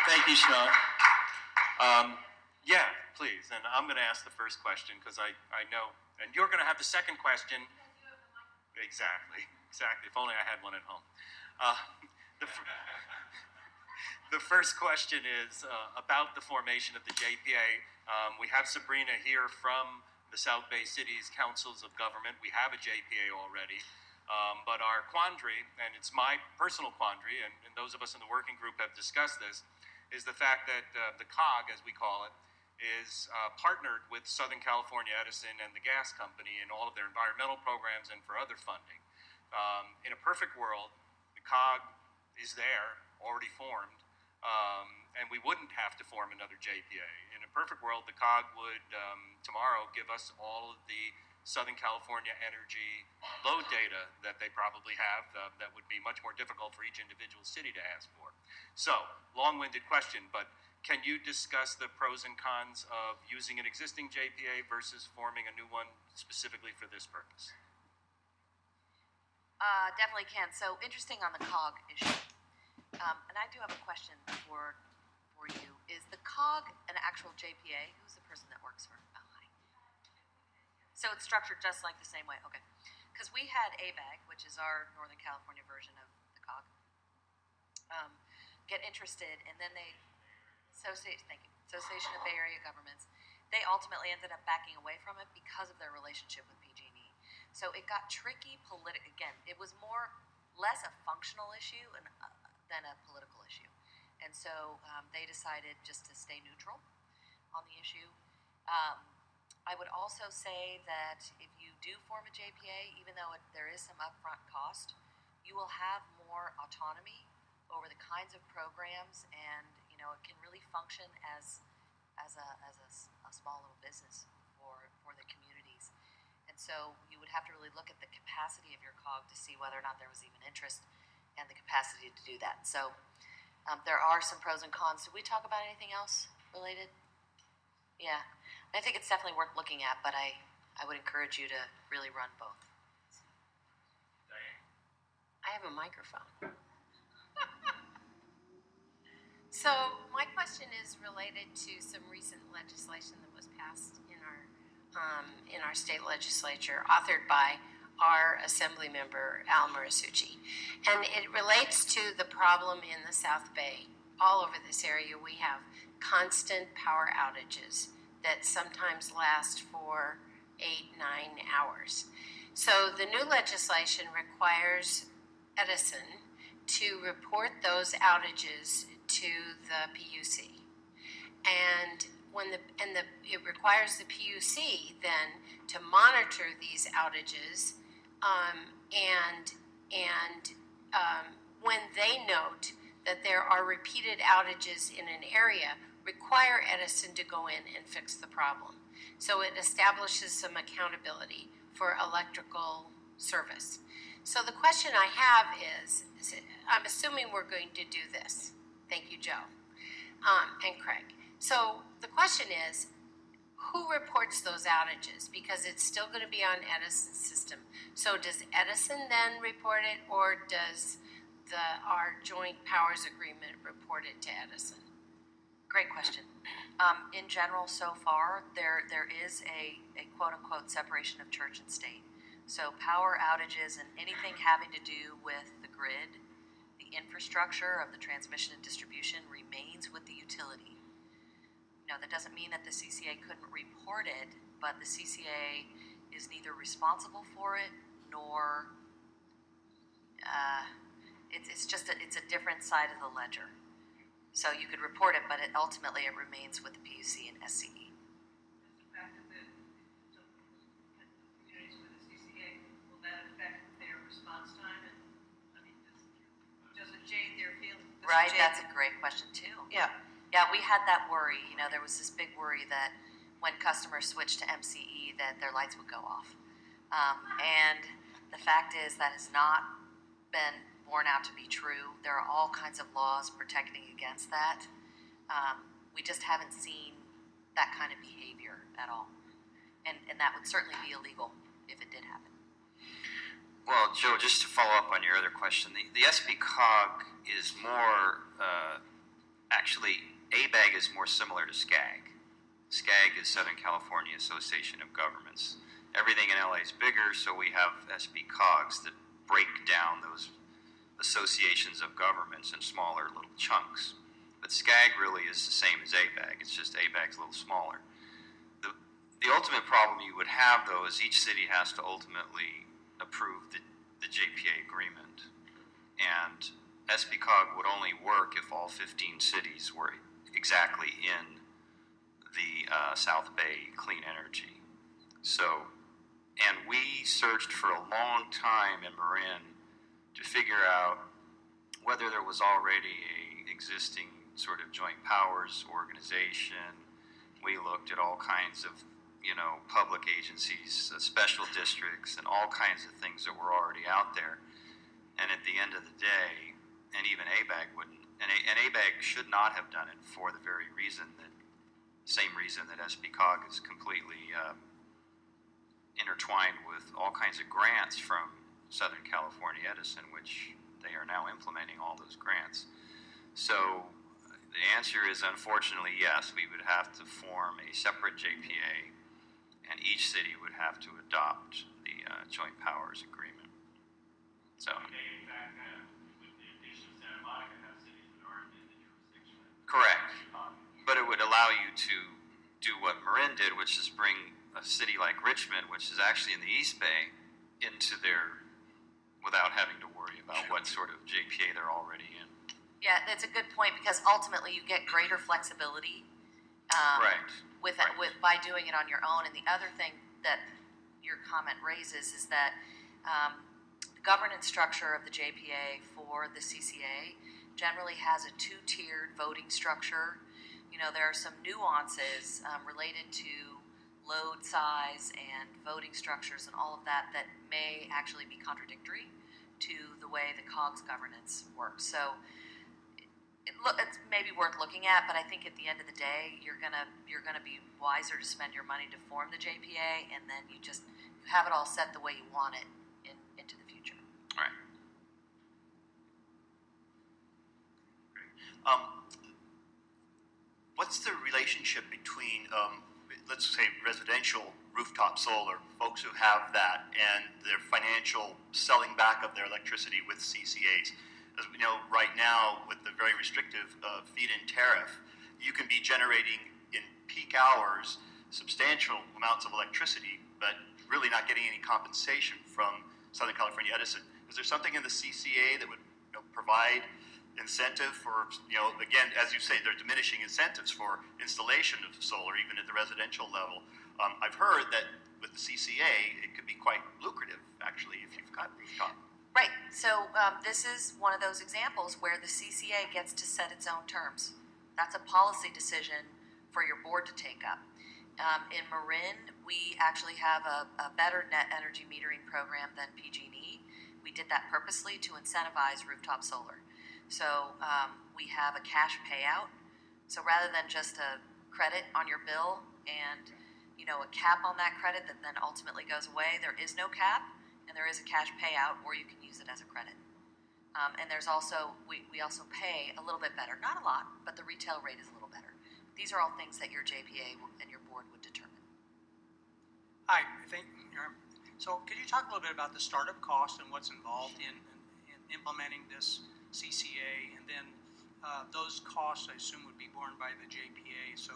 Thank you, Shawn. Yeah, please. And I'm going to ask the first question because I know, and you're going to have the second question. Exactly. If only I had one at home. The first question is about the formation of the JPA. We have Sabrina here from the South Bay Cities Councils of Government. We have a JPA already. But our quandary, and it's my personal quandary, and those of us in the working group have discussed this, is the fact that the COG, as we call it, is partnered with Southern California Edison and the gas company in all of their environmental programs and for other funding. In a perfect world, the COG is there, already formed, and we wouldn't have to form another JPA. In a perfect world, the COG would tomorrow give us all of the Southern California energy load data that they probably have that would be much more difficult for each individual city to ask for. So, long-winded question, but can you discuss the pros and cons of using an existing JPA versus forming a new one specifically for this purpose? Definitely can. So, interesting on the COG issue. And I do have a question for you. Is the COG an actual JPA? Who's the person that works for it? So it's structured just like the same way, okay. Because we had ABAG, which is our Northern California version of the COG, get interested, and then they, Association of Bay Area Governments, they ultimately ended up backing away from it because of their relationship with PG&E. So it got tricky again, it was less a functional issue than a political issue. And so they decided just to stay neutral on the issue. I would also say that if you do form a JPA, even though there is some upfront cost, you will have more autonomy over the kinds of programs, and it can really function as a small little business for the communities. And so you would have to really look at the capacity of your COG to see whether or not there was even interest and the capacity to do that. So there are some pros and cons. Did we talk about anything else related? Yeah. I think it's definitely worth looking at, but I would encourage you to really run both. I have a microphone. So my question is related to some recent legislation that was passed in our state legislature, authored by our Assembly member Al Marisucci, and it relates to the problem in the South Bay. All over this area, we have constant power outages that sometimes last for 8-9 hours. So the new legislation requires Edison to report those outages to the PUC, and it requires the PUC then to monitor these outages, and when they note that there are repeated outages in an area, require Edison to go in and fix the problem. So it establishes some accountability for electrical service. So the question I have is I'm assuming we're going to do this. Thank you, Joe, and Craig. So the question is, who reports those outages? Because it's still going to be on Edison's system. So does Edison then report it, or does our joint powers agreement report it to Edison? Great question. In general, so far, there is a quote-unquote separation of church and state. So power outages and anything having to do with the grid, the infrastructure of the transmission and distribution remains with the utility. That doesn't mean that the CCA couldn't report it, but the CCA is neither responsible for it nor it's a different side of the ledger. So you could report it, but ultimately it remains with the PUC and SCE. Does the fact that communities with the CCA, will that affect their response time? And does it jade their field? Right, that's a great question too. Yeah. Yeah, we had that worry. There was this big worry that when customers switched to MCE, that their lights would go off. And the fact is that has not been borne out to be true. There are all kinds of laws protecting against that. We just haven't seen that kind of behavior at all. And that would certainly be illegal if it did happen. Well, Joe, just to follow up on your other question, the SB COG is more actually, ABAG is more similar to SCAG. SCAG is Southern California Association of Governments. Everything in LA is bigger, so we have SB COGs that break down those associations of governments in smaller little chunks. But SCAG really is the same as ABAG. It's just ABAG's a little smaller. The ultimate problem you would have, though, is each city has to ultimately approve the JPA agreement. And SBCOG would only work if all 15 cities were exactly in the South Bay clean energy. So, and we searched for a long time in Marin to figure out whether there was already a existing sort of joint powers organization. We looked at all kinds of, public agencies, special districts, and all kinds of things that were already out there. And at the end of the day, and even ABAG wouldn't, and ABAG should not have done it for the very same reason that SBCOG is completely intertwined with all kinds of grants from Southern California Edison, which they are now implementing all those grants. So the answer is, unfortunately, yes, we would have to form a separate JPA, and each city would have to adopt the Joint Powers Agreement. So, correct. But it would allow you to do what Marin did, which is bring a city like Richmond, which is actually in the East Bay, into their, without having to worry about what sort of JPA they're already in. Yeah, that's a good point, because ultimately you get greater flexibility by doing it on your own. And the other thing that your comment raises is that the governance structure of the JPA for the CCA generally has a two-tiered voting structure. There are some nuances related to load size and voting structures and all of that may actually be contradictory to the way the COGS governance works. So it's maybe worth looking at, but I think at the end of the day, you're gonna be wiser to spend your money to form the JPA, and then you have it all set the way you want it into the future. All right. What's the relationship between, let's say, residential rooftop solar, folks who have that, and their financial selling back of their electricity with CCAs? As we know, right now, with the very restrictive feed-in tariff, you can be generating in peak hours substantial amounts of electricity, but really not getting any compensation from Southern California Edison. Is there something in the CCA that would provide incentive for, again, as you say, there are diminishing incentives for installation of solar, even at the residential level? I've heard that with the CCA, it could be quite lucrative, actually, if you've got rooftop. Right. So this is one of those examples where the CCA gets to set its own terms. That's a policy decision for your board to take up. In Marin, we actually have a better net energy metering program than PG&E. We did that purposely to incentivize rooftop solar. So we have a cash payout. So rather than just a credit on your bill and a cap on that credit that then ultimately goes away, there is no cap, and there is a cash payout, or you can use it as a credit. And there's also we also pay a little bit better, not a lot, but the retail rate is a little better. These are all things that your JPA and your board would determine. Hi, so could you talk a little bit about the startup cost and what's involved in implementing this CCA, and then those costs, I assume, would be borne by the JPA. So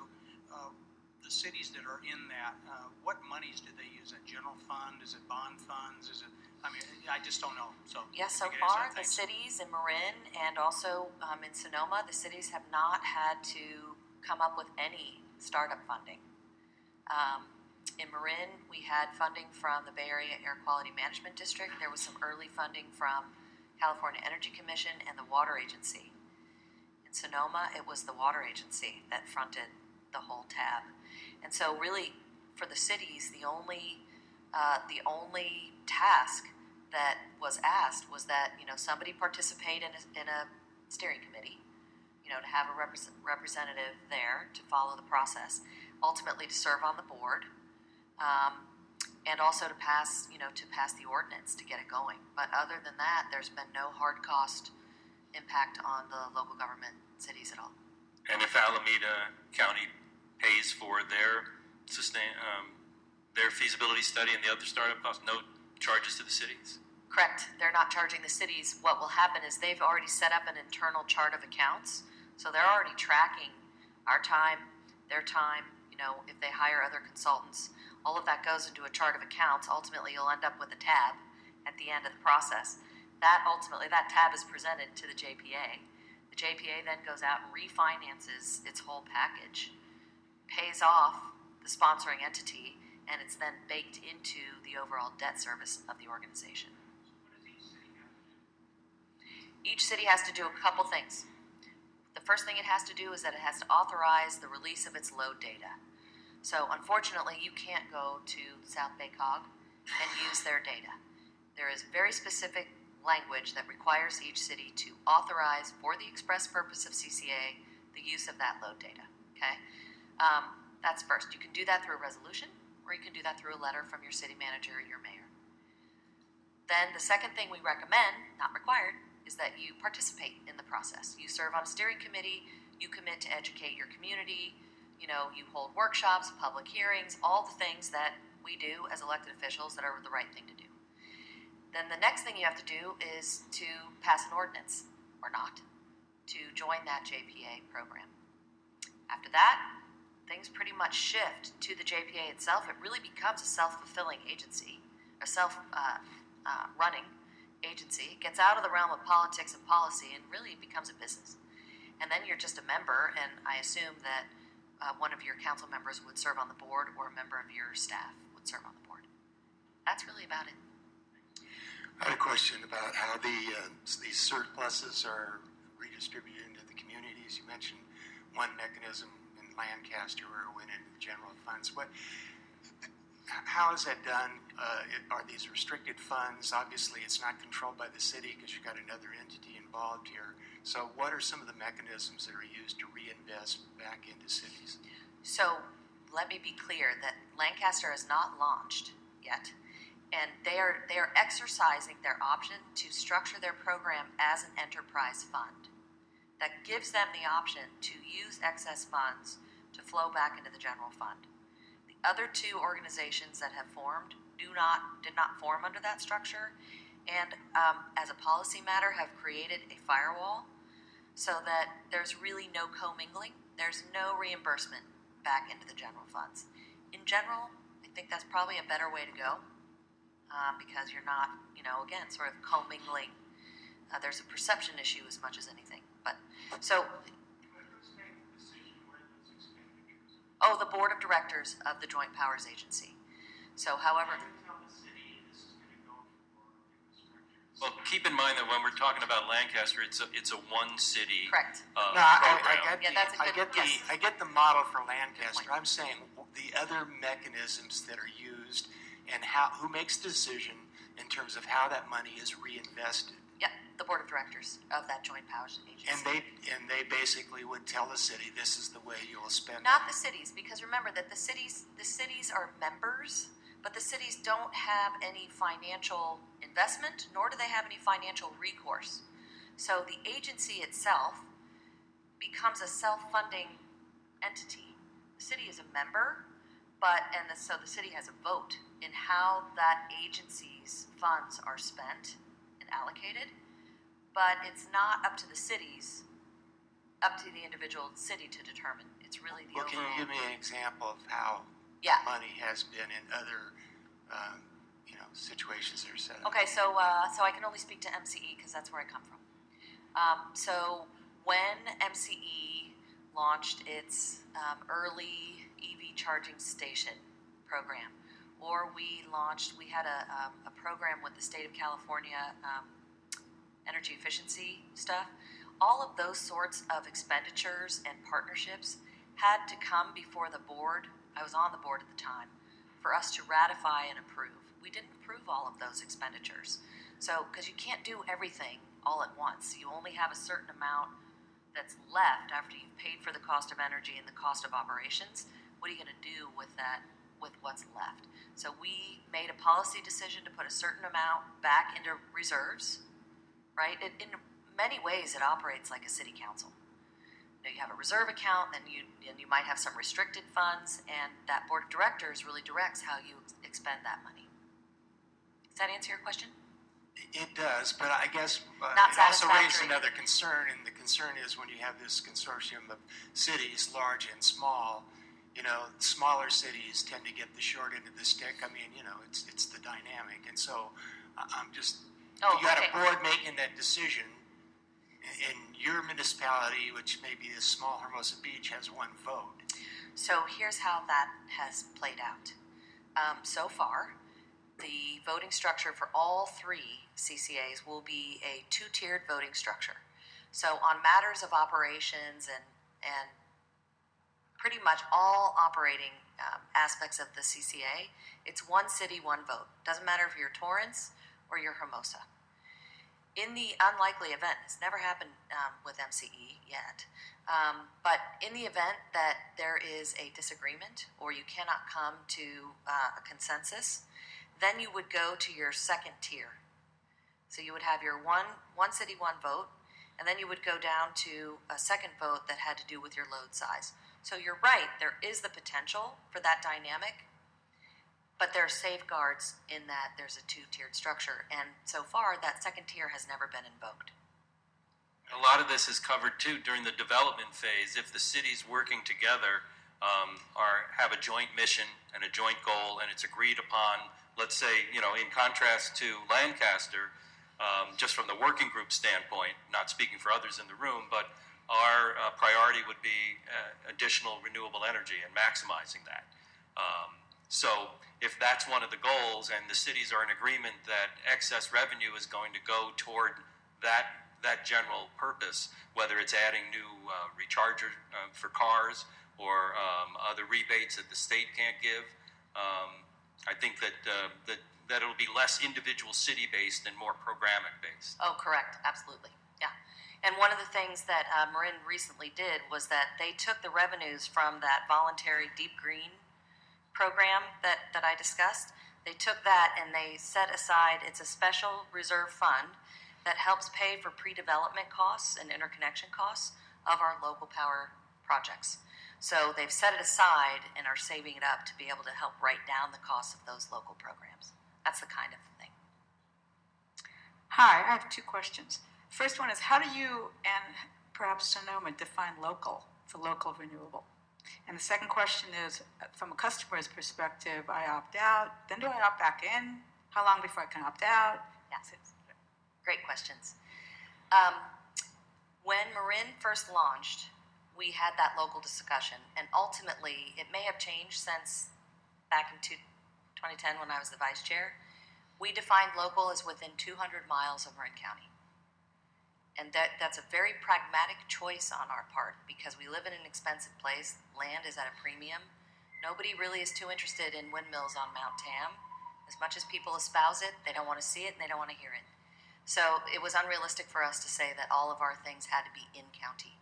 the cities that are in that, what monies did they use? A general fund? Is it bond funds? Is it? I just don't know. So yes, so far the cities in Marin and also in Sonoma, the cities have not had to come up with any startup funding. In Marin, we had funding from the Bay Area Air Quality Management District. There was some early funding from California Energy Commission and the Water Agency. In Sonoma, it was the Water Agency that fronted the whole tab. And so really, for the cities, the only task that was asked was that, somebody participate in a steering committee, to have a representative there to follow the process, ultimately to serve on the board, and also to pass the ordinance to get it going. But other than that, there's been no hard cost impact on the local government cities at all. Alameda County pays for their their feasibility study and the other startup costs, no charges to the cities? Correct. They're not charging the cities. What will happen is they've already set up an internal chart of accounts, so they're already tracking our time, their time. You know, if they hire other consultants, all of that goes into a chart of accounts. Ultimately, you'll end up with a tab at the end of the process. That tab is presented to the JPA. The JPA then goes out and refinances its whole package, pays off the sponsoring entity, and it's then baked into the overall debt service of the organization. Each city has to do a couple things. The first thing it has to do is that it has to authorize the release of its load data. So unfortunately, you can't go to South Bay Cog and use their data. There is very specific language that requires each city to authorize, for the express purpose of CCA, the use of that load data. Okay, that's first. You can do that through a resolution, or you can do that through a letter from your city manager or your mayor. Then the second thing we recommend, not required, is that you participate in the process. You serve on a steering committee, you commit to educate your community, you know, you hold workshops, public hearings, all the things that we do as elected officials that are the right thing to do. Then the next thing you have to do is to pass an ordinance, or not, to join that JPA program. After that, things pretty much shift to the JPA itself. It really becomes a self-fulfilling agency, a self-running agency. It gets out of the realm of politics and policy and really becomes a business. And then you're just a member, and I assume that one of your council members would serve on the board, or a member of your staff would serve on the board. That's really about it. I had a question about how these surpluses are redistributed into the communities. You mentioned one mechanism in Lancaster where it went into the general funds. How is that done? Are these restricted funds? Obviously, it's not controlled by the city because you've got another entity involved here. So what are some of the mechanisms that are used to reinvest back into cities? So let me be clear that Lancaster has not launched yet, and they are exercising their option to structure their program as an enterprise fund that gives them the option to use excess funds to flow back into the general fund. The other two organizations that have formed did not form under that structure, and as a policy matter have created a firewall so that there's really no commingling. There's no reimbursement back into the general funds. In general, I think that's probably a better way to go because you're not, again, sort of commingling. There's a perception issue as much as anything. But so, the board of directors of the Joint Powers Agency. So, however, well, keep in mind that when we're talking about Lancaster, it's a one city correct. No, program. I get the model for Lancaster. I'm saying the other mechanisms that are used and who makes the decision in terms of how that money is reinvested. Yep, the board of directors of that Joint Powers Agency. And they basically would tell the city, this is the way you will spend it. Not the cities, because remember that the cities are members, but the cities don't have any financial investment, nor do they have any financial recourse. So the agency itself becomes a self-funding entity. The city is a member, so the city has a vote in how that agency's funds are spent and allocated, but it's not up to the cities, up to the individual city to determine. It's really the overall. Can you give me an example of how money has been in other situations that are set up? Okay, so I can only speak to MCE because that's where I come from. So when MCE launched its early EV charging station program, or we had a program with the state of California, energy efficiency stuff, all of those sorts of expenditures and partnerships had to come before the board. I was on the board at the time, for us to ratify and approve. We didn't approve all of those expenditures. So, because you can't do everything all at once. You only have a certain amount that's left after you've paid for the cost of energy and the cost of operations. What are you going to do with that, with what's left? So we made a policy decision to put a certain amount back into reserves, right? In many ways, it operates like a city council. you have a reserve account, and you might have some restricted funds, and that board of directors really directs how you expend that money. Does that answer your question? It does, but I guess Not it also raises satisfactory. another concern, and the concern is when you have this consortium of cities, large and small, smaller cities tend to get the short end of the stick. I mean, it's the dynamic, and so I'm just, you got a board making that decision, in your municipality, which may be this small Hermosa Beach, has one vote. So here's how that has played out. So far, the voting structure for all 3 CCAs will be a 2-tiered voting structure. So on matters of operations and pretty much all operating aspects of the CCA, it's one city, one vote. Doesn't matter if you're Torrance or you're Hermosa. In the unlikely event, it's never happened with MCE yet, but in the event that there is a disagreement or you cannot come to a consensus, then you would go to your second tier. So you would have your one city, one vote, and then you would go down to a second vote that had to do with your load size. So you're right, there is the potential for that dynamic, but there are safeguards in that there's a 2-tiered structure, and so far that second tier has never been invoked. A lot of this is covered too during the development phase. If the cities working together have a joint mission and a joint goal, and it's agreed upon, let's say, in contrast to Lancaster, just from the working group standpoint, not speaking for others in the room, but our priority would be additional renewable energy and maximizing that. So if that's one of the goals, and the cities are in agreement that excess revenue is going to go toward that general purpose, whether it's adding new recharger for cars or other rebates that the state can't give, I think that it'll be less individual city-based and more programmatic-based. Oh, correct. Absolutely. Yeah. And one of the things that Marin recently did was that they took the revenues from that voluntary Deep Green program that I discussed. They took that and they set aside, it's a special reserve fund that helps pay for pre-development costs and interconnection costs of our local power projects. So they've set it aside and are saving it up to be able to help write down the costs of those local programs. That's the kind of thing. Hi, I have 2 questions. First one is, how do you and perhaps Sonoma define local for local renewable? And the second question is, from a customer's perspective, I opt out, then do I opt back in? How long before I can opt out? Yeah. Great questions. When Marin first launched, we had that local discussion, and ultimately, it may have changed since back in 2010 when I was the vice chair. We defined local as within 200 miles of Marin County. And that's a very pragmatic choice on our part because we live in an expensive place. Land is at a premium. Nobody really is too interested in windmills on Mount Tam. As much as people espouse it, they don't want to see it and they don't want to hear it. So it was unrealistic for us to say that all of our things had to be in county.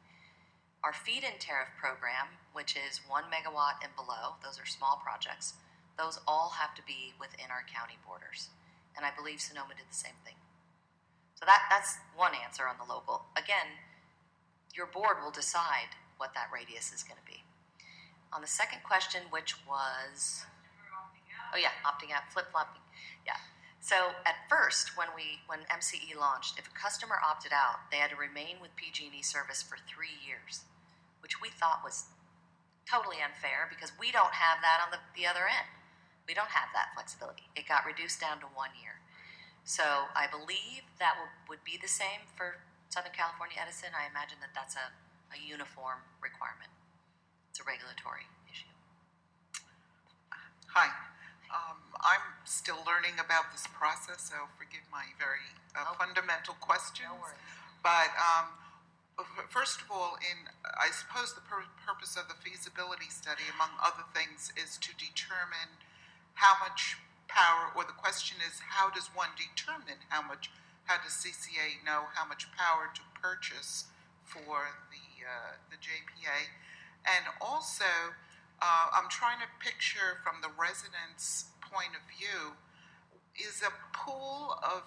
Our feed-in tariff program, which is 1 megawatt and below, those are small projects, those all have to be within our county borders. And I believe Sonoma did the same thing. So that's one answer on the local. Again, your board will decide what that radius is going to be. On the second question, which was, opting out, flip-flopping. Yeah. So at first, when MCE launched, if a customer opted out, they had to remain with PG&E service for 3 years, which we thought was totally unfair because we don't have that on the other end. We don't have that flexibility. It got reduced down to 1 year. So I believe that would be the same for Southern California Edison. I imagine that that's a uniform requirement. It's a regulatory issue. Hi. I'm still learning about this process, so forgive my very fundamental questions. No worries. But first of all, I suppose the purpose of the feasibility study, among other things, is to determine how much power, or the question is, how does one determine how does CCA know how much power to purchase for the JPA? And also, I'm trying to picture from the residents' point of view, is a pool of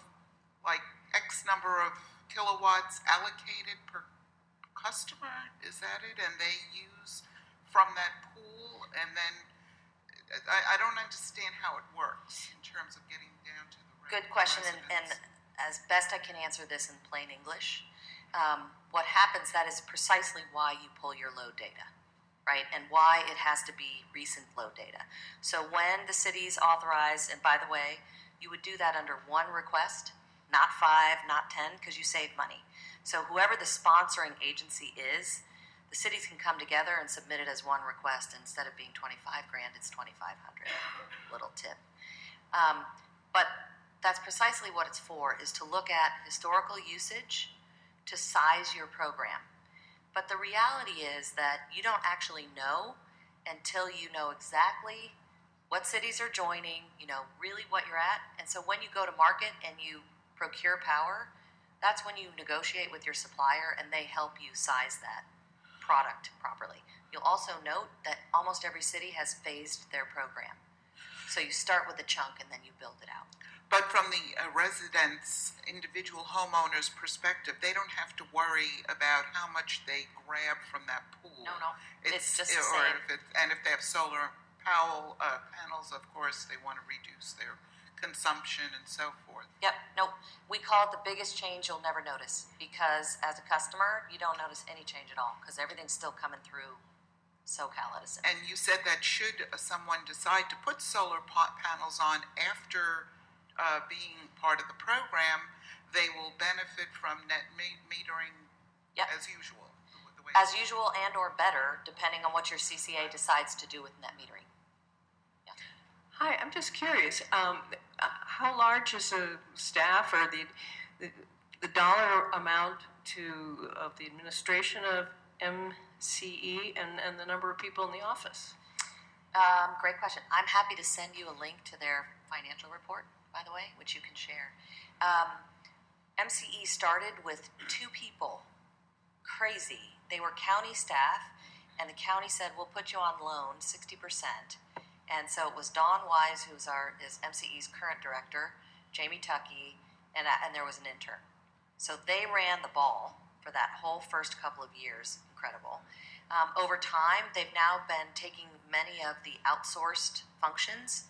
like X number of kilowatts allocated per customer, is that it? And they use from that pool, and then, I don't understand how it works in terms of getting down to the Good question, and residents. as best I can answer this in plain English, what happens, that is precisely why you pull your load data, right? And why it has to be recent load data. So when the city's authorized, and by the way, you would do that under one request, not 5, not 10, because you save money. So whoever the sponsoring agency is, the cities can come together and submit it as one request. Instead of being 25 grand, it's 2,500. Little tip. But that's precisely what it's for, is to look at historical usage to size your program. But the reality is that you don't actually know until you know exactly what cities are joining, you know, really what you're at. And so when you go to market and you procure power, that's when you negotiate with your supplier and they help you size that product properly. You'll also note that almost every city has phased their program. So you start with a chunk and then you build it out. But from the residents, individual homeowners' perspective, they don't have to worry about how much they grab from that pool. No, it's just the or same. if they have solar panels, of course, they want to reduce their consumption and so forth. Yep, nope. We call it the biggest change you'll never notice, because as a customer, you don't notice any change at all because everything's still coming through SoCal Edison. And you said that should someone decide to put solar panels on after being part of the program, they will benefit from net metering Yep. as usual. The way As usual and or better, depending on what your CCA decides to do with net metering. Hi, I'm just curious. How large is the staff or the dollar amount of the administration of MCE and the number of people in the office? Great question. I'm happy to send you a link to their financial report, by the way, which you can share. MCE started with 2 people. Crazy. They were county staff, and the county said, we'll put you on loan, 60%. And so it was Dawn Wise, who is MCE's current director, Jamie Tuckey, and there was an intern. So they ran the ball for that whole first couple of years. Incredible. Over time, they've now been taking many of the outsourced functions.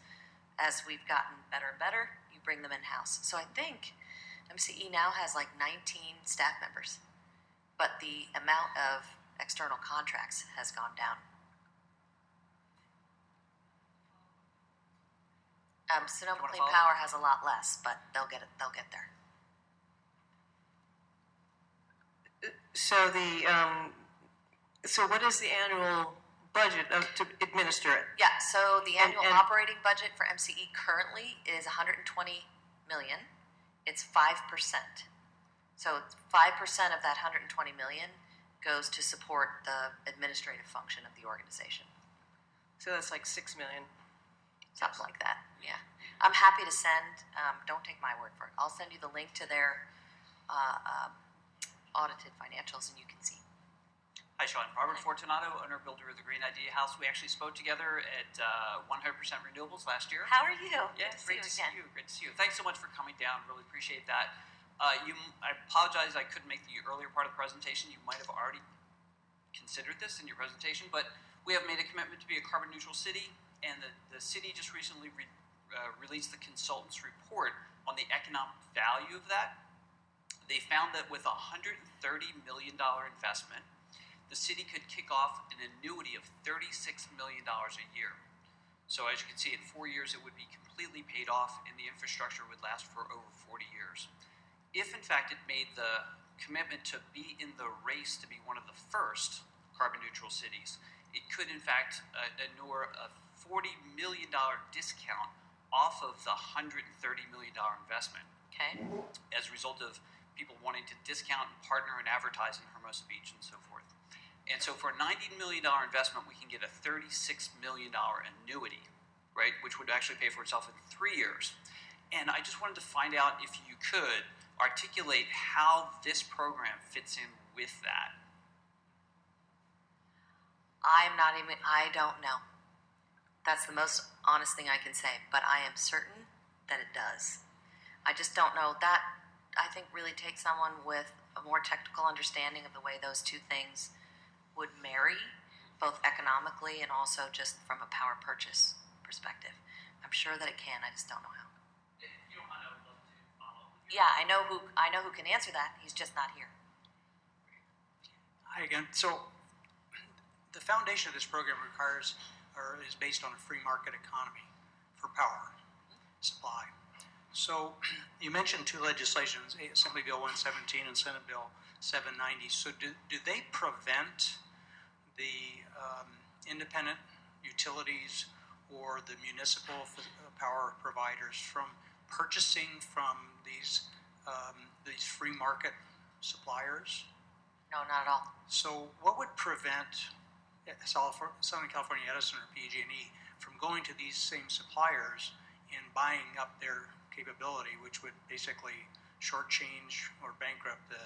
As we've gotten better and better, you bring them in-house. So I think MCE now has like 19 staff members, but the amount of external contracts has gone down. Sonoma Clean Power has a lot less, but they'll get there. So what is the annual budget to administer it? Yeah, so the annual operating budget for MCE currently is $120 million. It's 5%. So 5% of that $120 million goes to support the administrative function of the organization. So that's like $6 million. Something like that, yeah. I'm happy to send, don't take my word for it, I'll send you the link to their audited financials and you can see. Hi, Shawn. Robert Fortunato, owner builder of the Green Idea House. We actually spoke together at 100% Renewables last year. How are you? Yeah, great to see you. Great to see you. Thanks so much for coming down. Really appreciate that. I apologize I couldn't make the earlier part of the presentation. You might have already considered this in your presentation, but we have made a commitment to be a carbon neutral city, and the city just recently released the consultant's report on the economic value of that. They found that with a $130 million investment, the city could kick off an annuity of $36 million a year. So as you can see, in 4 years, it would be completely paid off, and the infrastructure would last for over 40 years. If, in fact, it made the commitment to be in the race to be one of the first carbon neutral cities, it could, in fact, inure a $40 million discount off of the $130 million investment. Okay. As a result of people wanting to discount and partner in advertising Hermosa Beach and so forth. And so for a $90 million investment, we can get a $36 million annuity, right, which would actually pay for itself in 3 years. And I just wanted to find out if you could articulate how this program fits in with that. I don't know. That's the most honest thing I can say, but I am certain that it does. I just don't know. That, I think, really takes someone with a more technical understanding of the way those two things would marry, both economically and also just from a power purchase perspective. I'm sure that it can. I just don't know how. If you don't mind, I would love to follow up with you. Yeah, I know who can answer that. He's just not here. Hi again. So the foundation of this program requires or is based on a free market economy for power supply. So you mentioned two legislations, Assembly Bill 117 and Senate Bill 790. So do they prevent the independent utilities or the municipal power providers from purchasing from these free market suppliers? No, not at all. So what would prevent Southern California Edison or PG&E from going to these same suppliers and buying up their capability, which would basically shortchange or bankrupt the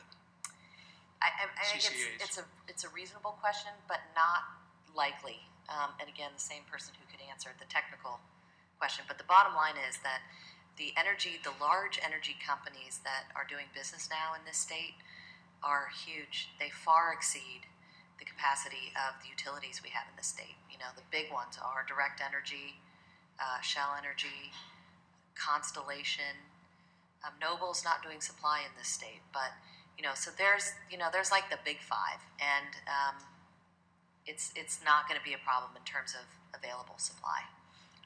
I think CCAs? it's a reasonable question, but not likely. And again, the same person who could answer the technical question. But the bottom line is that the large energy companies that are doing business now in this state are huge. They far exceed the capacity of the utilities we have in this state. You know, the big ones are Direct Energy, Shell Energy, Constellation. Noble's not doing supply in this state, but so there's like the big five, and it's not going to be a problem in terms of available supply.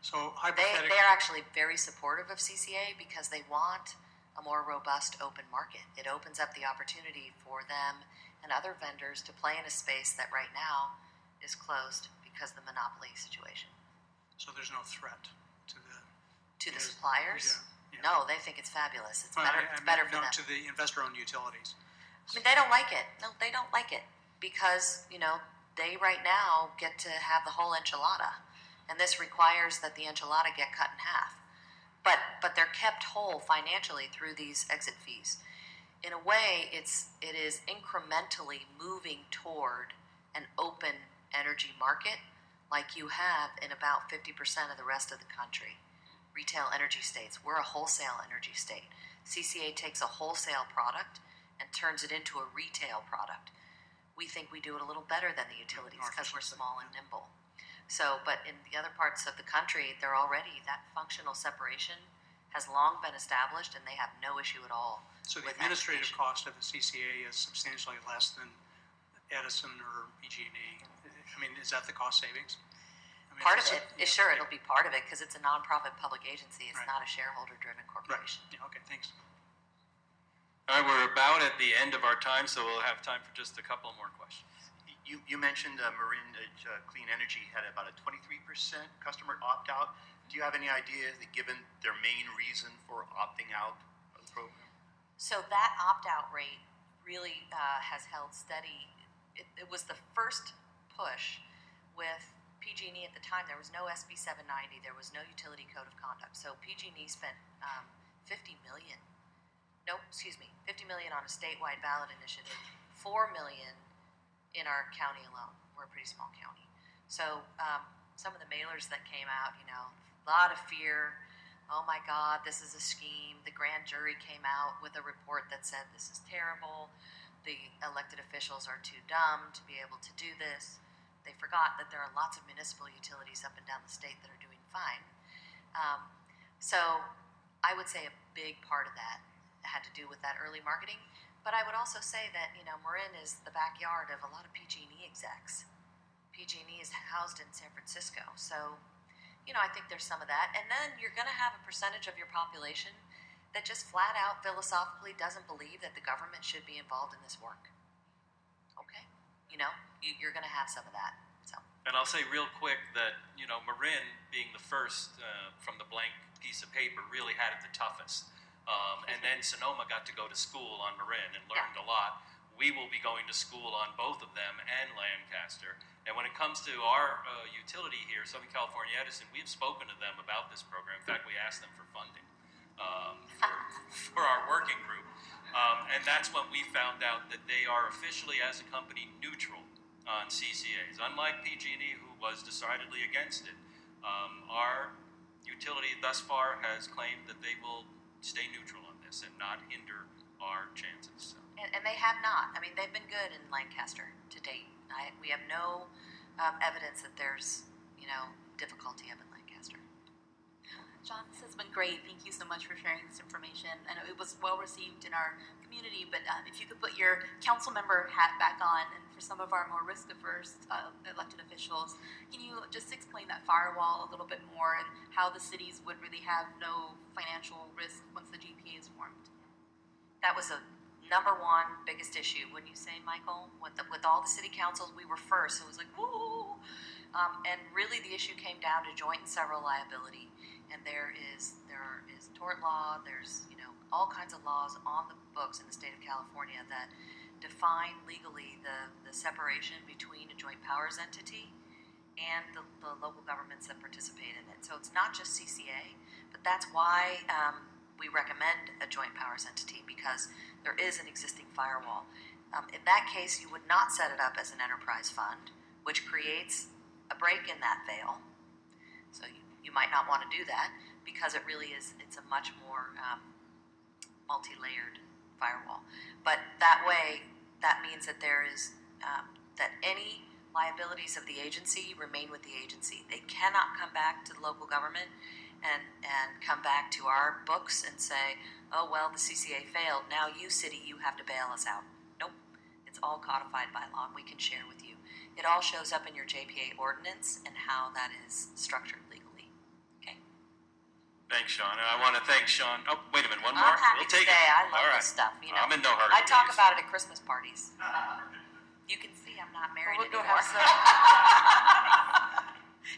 So They're actually very supportive of CCA because they want a more robust open market. It opens up the opportunity for them and other vendors to play in a space that right now is closed because of the monopoly situation. So there's no threat to the suppliers? Yeah. No, they think it's fabulous. It's better for them. To the investor-owned utilities. I mean, they don't like it. No, they don't like it because, they right now get to have the whole enchilada. And this requires that the enchilada get cut in half. But they're kept whole financially through these exit fees. In a way, it is incrementally moving toward an open energy market like you have in about 50% of the rest of the country. Retail energy states. We're a wholesale energy state. CCA takes a wholesale product and turns it into a retail product. We think we do it a little better than the utilities because we're small and nimble. So, but in the other parts of the country, that functional separation has long been established, and they have no issue at all. So the with administrative aggregation. cost of the CCA is substantially less than Edison or PG&E. I mean, is that the cost savings? I mean, Part of it is sure it'll be part of it because it's a nonprofit public agency. It's Right. not a shareholder-driven corporation. Right. Yeah, okay, thanks. All right, we're about at the end of our time, so we'll have time for just a couple more questions. You mentioned Marin Clean Energy had about a 23% customer opt-out. Do you have any idea that given their main reason for opting out of the program? So that opt-out rate really has held steady. It was the first push with PG&E at the time. There was no SB 790. There was no utility code of conduct. So PG&E spent $50 million on a statewide ballot initiative, $4 million in our county alone. We're a pretty small county. So some of the mailers that came out, a lot of fear. Oh my God, this is a scheme. The grand jury came out with a report that said this is terrible. The elected officials are too dumb to be able to do this. They forgot that there are lots of municipal utilities up and down the state that are doing fine. So I would say a big part of that had to do with that early marketing. But I would also say that, Marin is the backyard of a lot of PG&E execs. PG&E is housed in San Francisco. So, I think there's some of that. And then you're going to have a percentage of your population that just flat out philosophically doesn't believe that the government should be involved in this work. Okay? You're going to have some of that. So. And I'll say real quick that, Marin, being the first from the blank piece of paper, really had it the toughest. And then Sonoma got to go to school on Marin and learned a lot. We will be going to school on both of them and Lancaster. And when it comes to our utility here, Southern California Edison, we've spoken to them about this program. In fact, we asked them for funding for our working group. And that's when we found out that they are officially, as a company, neutral on CCAs. Unlike PG&E, who was decidedly against it, our utility thus far has claimed that they will stay neutral on this and not hinder our chances. So. And they have not. I mean, they've been good in Lancaster to date. We have no evidence that there's, difficulty up in Lancaster. Shawn, this has been great. Thank you so much for sharing this information. I know it was well received in our community, but if you could put your council member hat back on, and for some of our more risk-averse elected officials, can you just explain that firewall a little bit more and how the cities would really have no financial risk once the GPA is formed? That was a number one biggest issue, wouldn't you say, Michael? With all the city councils, we were first. So it was like, woo! And really the issue came down to joint and several liability. And there is tort law, there's, all kinds of laws on the books in the state of California that define legally the separation between a joint powers entity and the local governments that participate in it. So it's not just CCA, but that's why we recommend a joint powers entity, because there is an existing firewall. In that case, you would not set it up as an enterprise fund, which creates a break in that veil. So you might not want to do that, because it really is, it's a much more multi-layered firewall. But that way, that means that there is, that any liabilities of the agency remain with the agency. They cannot come back to the local government and come back to our books and say, oh, well, the CCA failed. Now you, city, you have to bail us out. Nope. It's all codified by law, and we can share with you. It all shows up in your JPA ordinance and how that is structured legally. Okay. Thanks, Shawn. And I want to thank Shawn. Oh, wait a minute, one more? I'm happy We'll to take stay. it. I love All right. this stuff. I'm in no hurry. I talk please. about it at Christmas parties. You can see I'm not married We'll go anymore. have some.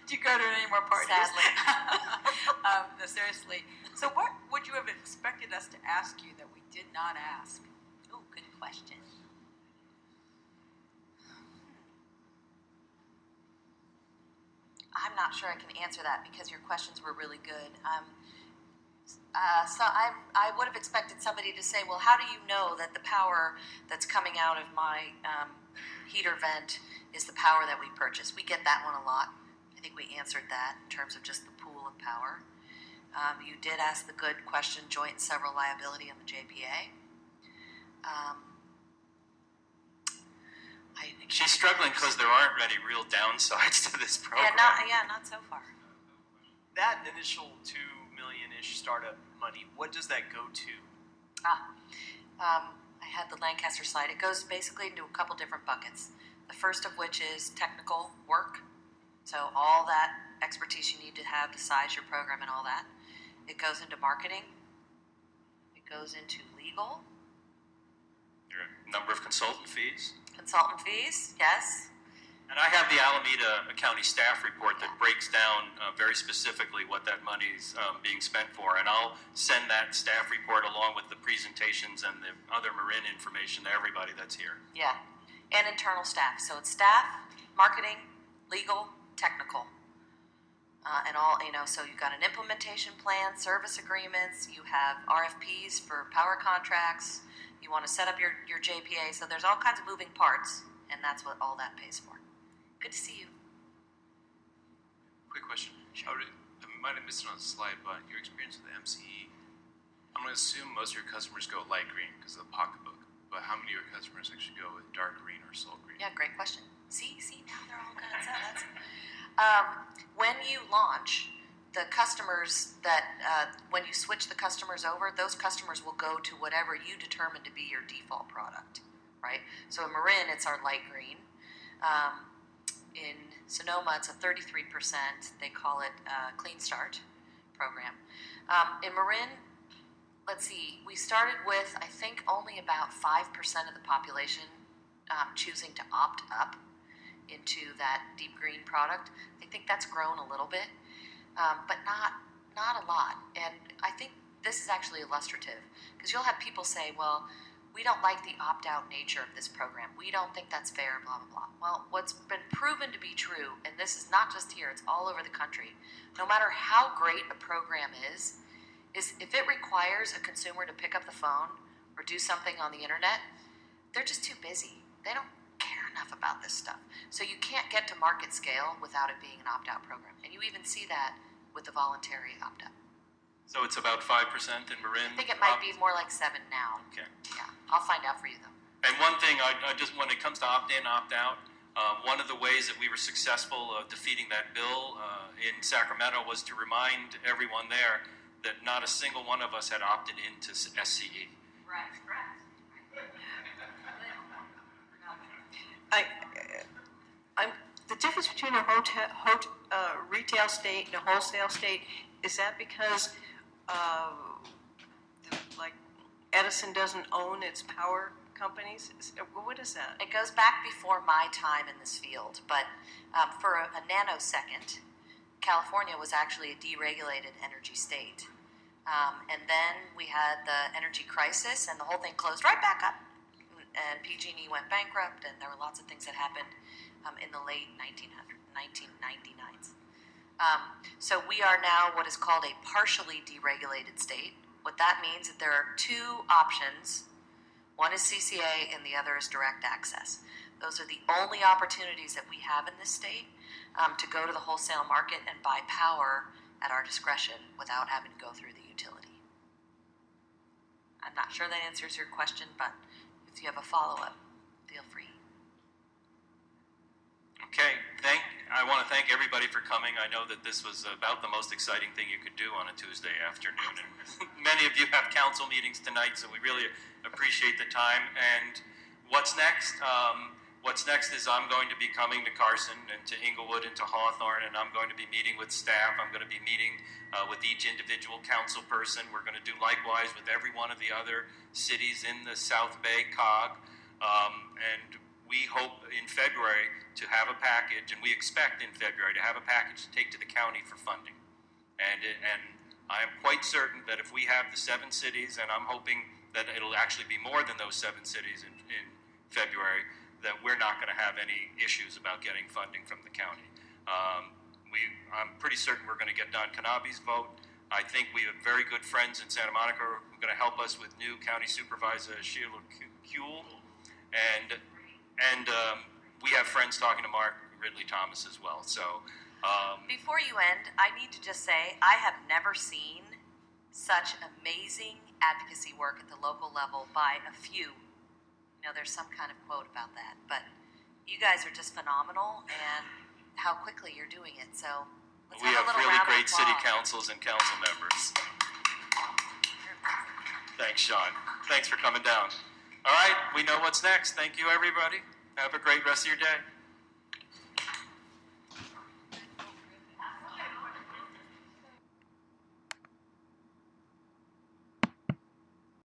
Do you go to any more parties? Sadly. No, seriously. So what would you have expected us to ask you that we did not ask? Oh, good question. I'm not sure I can answer that because your questions were really good. So I would have expected somebody to say, well, how do you know that the power that's coming out of my heater vent is the power that we purchase? We get that one a lot. I think we answered that in terms of just the pool of power. You did ask the good question, joint and several liability on the JPA. She's struggling because there aren't any real downsides to this program. Not so far. That initial $2 million-ish startup money, what does that go to? I had the Lancaster slide. It goes basically into a couple different buckets. The first of which is technical work. So all that expertise you need to have to size your program and all that. It goes into marketing. It goes into legal. There are a number of consultant fees. Consultant fees, yes. And I have the Alameda County staff report that breaks down very specifically what that money's being spent for. And I'll send that staff report along with the presentations and the other Marin information to everybody that's here. Yeah. And internal staff. So it's staff, marketing, legal, technical. And all, so you've got an implementation plan, service agreements, you have RFPs for power contracts, you want to set up your JPA. So there's all kinds of moving parts, and that's what all that pays for. Good to see you. Quick question. I might have missed it on the slide, but your experience with the MCE, I'm going to assume most of your customers go light green because of the pocketbook, but how many of your customers actually go with dark green or salt green? Yeah, great question. See, now they're all good. So that's, when you launch, the customers that, when you switch the customers over, those customers will go to whatever you determine to be your default product, right? So in Marin, it's our light green. In Sonoma, it's a 33%. They call it Clean Start program. In Marin, let's see, we started with, I think, only about 5% of the population choosing to opt up into that deep green product. I think that's grown a little bit, but not a lot. And I think this is actually illustrative because you'll have people say, well, we don't like the opt-out nature of this program. We don't think that's fair, blah, blah, blah. Well, what's been proven to be true, and this is not just here, it's all over the country, no matter how great a program is if it requires a consumer to pick up the phone or do something on the internet, they're just too busy. They don't care enough about this stuff. So you can't get to market scale without it being an opt-out program. And you even see that with the voluntary opt-out. So it's about 5% in Marin? I think it might be more like 7 now. Okay. Yeah, I'll find out for you though. And one thing, I just, when it comes to opt-in, opt-out, one of the ways that we were successful defeating that bill in Sacramento was to remind everyone there that not a single one of us had opted into SCE. Right. I'm the difference between a retail state and a wholesale state, is that because like Edison doesn't own its power companies? What is that? It goes back before my time in this field, but for a nanosecond, California was actually a deregulated energy state. And then we had the energy crisis, and the whole thing closed right back up. And PG&E went bankrupt, and there were lots of things that happened in the late 1999s. So we are now what is called a partially deregulated state. What that means is that there are 2 options. One is CCA, and the other is direct access. Those are the only opportunities that we have in this state to go to the wholesale market and buy power at our discretion without having to go through the utility. I'm not sure that answers your question, but if you have a follow-up, feel free. Okay, I want to thank everybody for coming. I know that this was about the most exciting thing you could do on a Tuesday afternoon. And many of you have council meetings tonight, so we really appreciate the time. And what's next? What's next is I'm going to be coming to Carson and to Inglewood and to Hawthorne, and I'm going to be meeting with staff. I'm going to be meeting with each individual council person. We're going to do likewise with every one of the other cities in the South Bay COG. And we hope in February to have a package, and we expect in February to have a package to take to the county for funding. And I am quite certain that if we have the 7 cities, and I'm hoping that it'll actually be more than those 7 cities in February, that we're not going to have any issues about getting funding from the county. I'm pretty certain we're going to get Don Kanabe's vote. I think we have very good friends in Santa Monica who are going to help us with new County Supervisor Sheila Kuehl. And we have friends talking to Mark Ridley Thomas as well. So before you end, I need to just say I have never seen such amazing advocacy work at the local level by a few. You know, there's some kind of quote about that, but you guys are just phenomenal, and how quickly you're doing it. So let's we have have a little really round of great city applause. councils and council members. Thanks, Shawn. Thanks for coming down. All right, we know what's next. Thank you, everybody. Have a great rest of your day.